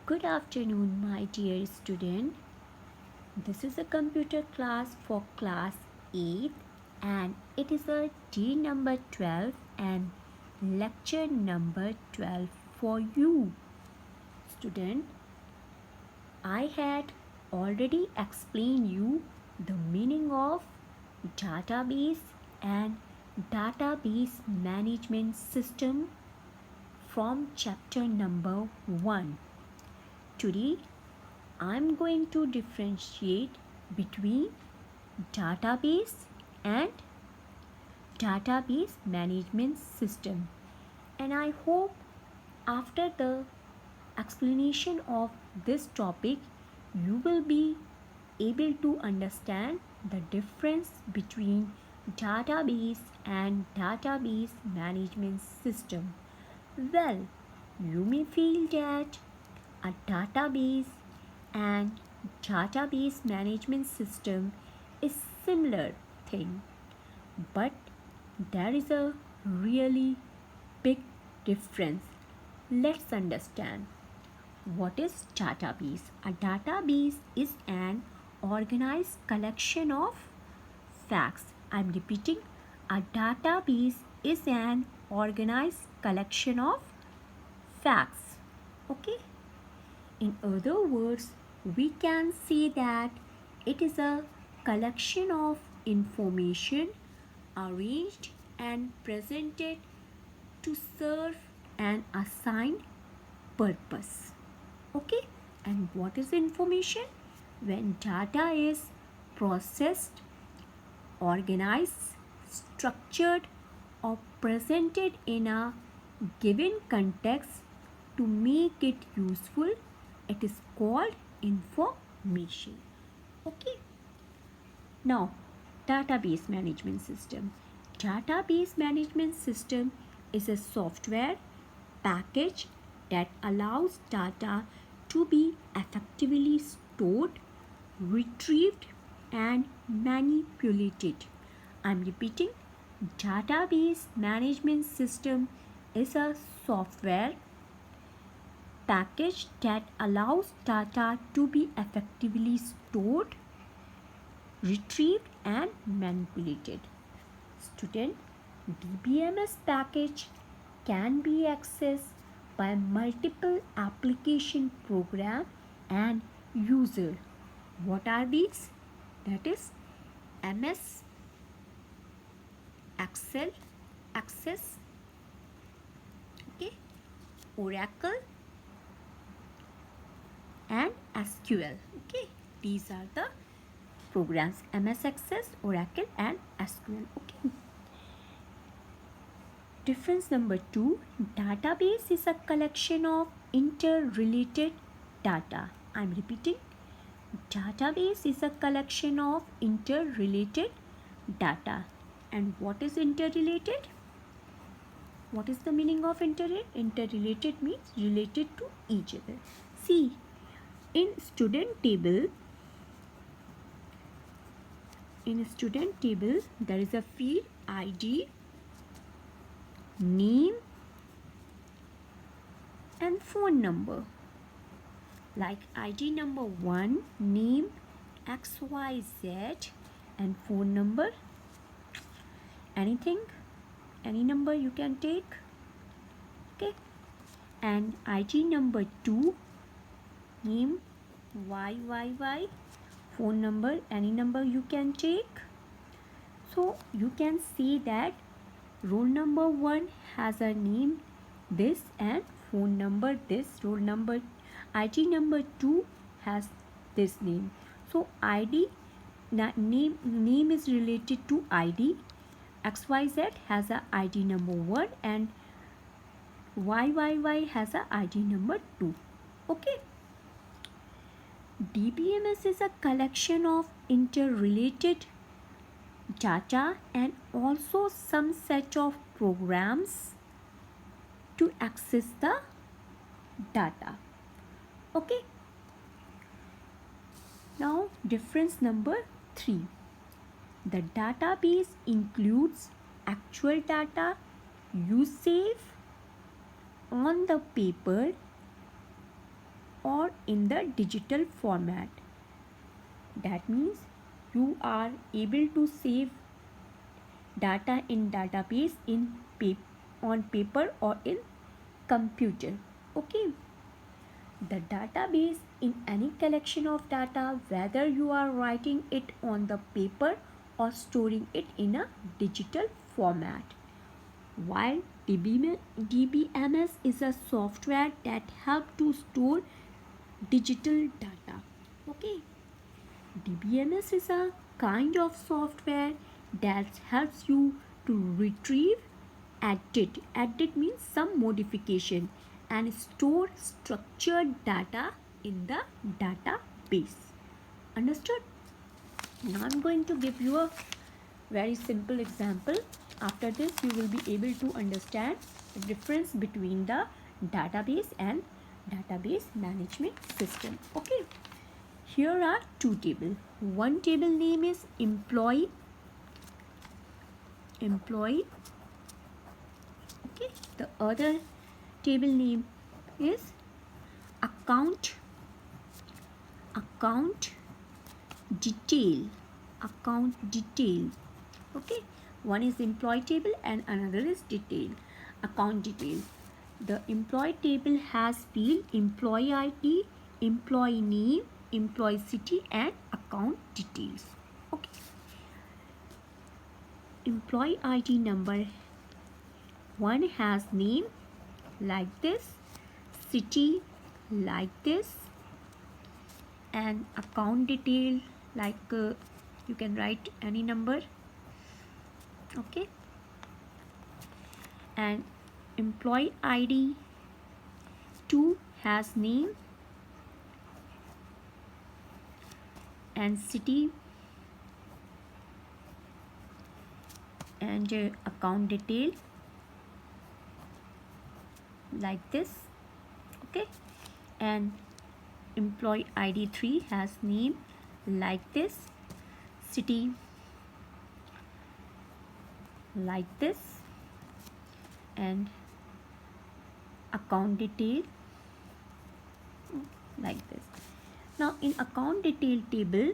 Good afternoon, my dear student. This is a computer class for class 8 and it is a day number 12 and lecture number 12 for you. Student, I had already explained you the meaning of database and database management system from chapter number 1. Today I'm going to differentiate between database and database management system, and I hope after the explanation of this topic you will be able to understand the difference between database and database management system. Well, you may feel that a database and database management system is similar thing, but there is a really big difference. Let's understand what is database. A database is an organized collection of facts. I'm repeating, a database is an organized collection of facts. Okay, in other words, we can say that it is a collection of information arranged and presented to serve an assigned purpose. Okay, and what is information? When data is processed, organized, structured, or presented in a given context to make it useful, it is called information. Okay, now database management system. Database management system is a software package that allows data to be effectively stored, retrieved, and manipulated. I'm repeating, database management system is a software package that allows data to be effectively stored, retrieved, and manipulated. Student, DBMS package can be accessed by multiple application program and user. What are these? That is MS Excel, Access, okay, Oracle, and SQL. Okay, these are the programs: MS Access, Oracle, and SQL. Okay. Difference number 2, database is a collection of interrelated data. I'm repeating, database is a collection of interrelated data. And what is interrelated? What is the meaning of interrelated? Interrelated means related to each other. See, in student table there is a field ID, name, and phone number. Like ID number 1, name XYZ, and phone number anything, any number you can take. Okay, and ID number 2, name YYY, phone number any number you can take. So you can see that roll number 1 has a name this and phone number this. Roll number ID number 2 has this name. So ID name is related to ID. XYZ has a ID number 1 and YYY has a ID number 2. Okay. DBMS is a collection of interrelated data and also some set of programs to access the data. Okay. Now difference number 3. The database includes actual data you save on the paper or in the digital format. That means you are able to save data in database on paper or in computer. Okay. The database in any collection of data, whether you are writing it on the paper or storing it in a digital format. While DBMS is a software that helps to store digital data. Okay. DBMS is a kind of software that helps you to retrieve, edit means some modification, and store structured data in the database. Understood? Now I'm going to give you a very simple example. After this you will be able to understand the difference between the database and database management system. Okay. Here are two tables. One table name is employee. Okay. The other table name is account detail. Okay. One is employee table and another is detail. Account detail. The employee table has field employee ID, employee name, employee city and account details. Okay. Employee ID number 1 has name like this, city like this, and account detail like you can write any number. Okay. And employee ID 2 has name and city and account detail like this. Okay. And employee ID 3 has name like this, city like this, and account detail like this. Now in account detail table,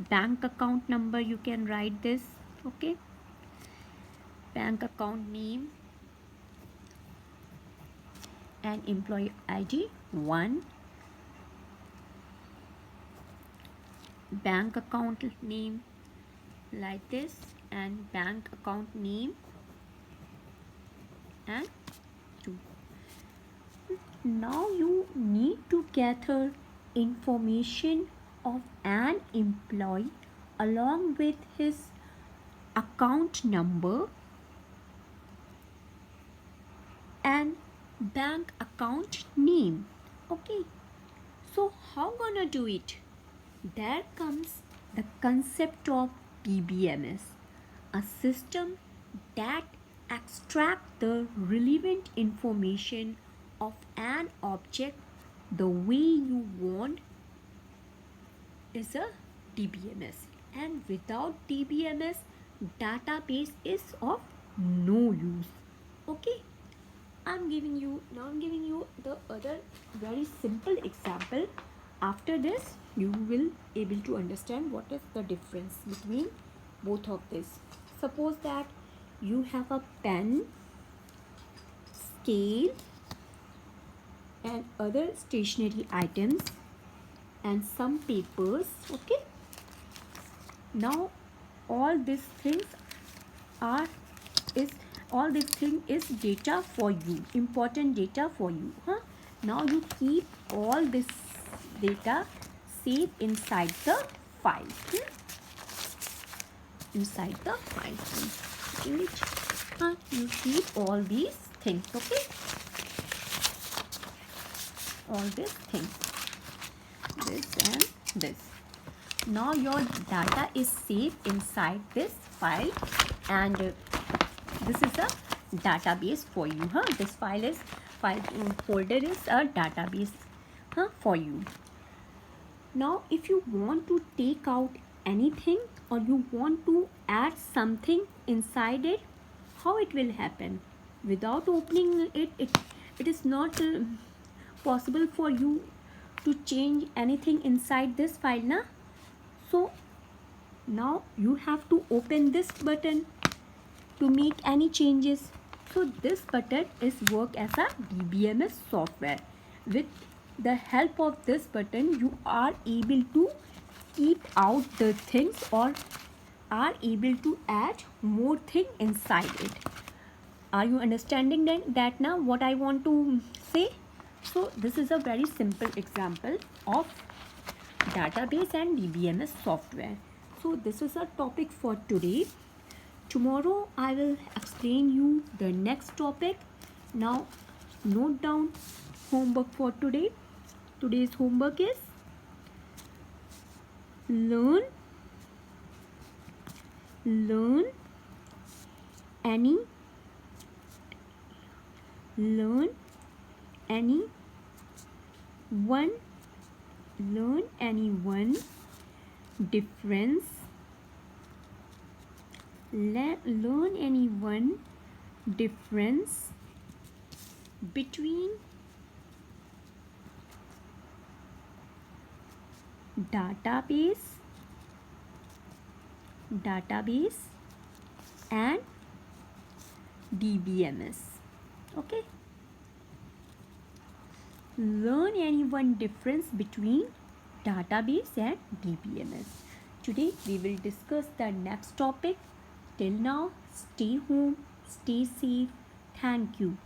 bank account number you can write this. Okay. Bank account name and employee ID 1, bank account name like this, and bank account name and 2. Now you need to gather information of an employee along with his account number and bank account name. Okay. So how gonna do it? There comes the concept of DBMS, a system that extracts the relevant information of an object the way you want is a DBMS. And without DBMS, database is of no use. Okay. I'm giving you the other very simple example. After this you will able to understand what is the difference between both of this. Suppose that you have a pen, scale and other stationery items and some papers. Okay. Now all these things is data for you, important data for you. Now you keep all this data safe inside the file. Inside the file. You keep all these things. Okay. All these things. This and this. Now your data is safe inside this file, and this is a database for you. This folder is a database for you. Now if you want to take out anything or you want to add something inside it, how it will happen? Without opening it, it is not possible for you to change anything inside this file na. So now you have to open this button to make any changes. So this button is work as a DBMS software. With the help of this button you are able to keep out the things or are able to add more thing inside it. Are you understanding that now what I want to say? So this is a very simple example of database and DBMS software. So this is our topic for today. Tomorrow I will explain you the next topic. Now note down homework for today. Today's homework is learn any one difference. Learn any one difference between database and DBMS. Okay, learn any one difference between database and DBMS. Today we will discuss the next topic. Till now, stay home, stay safe. Thank you.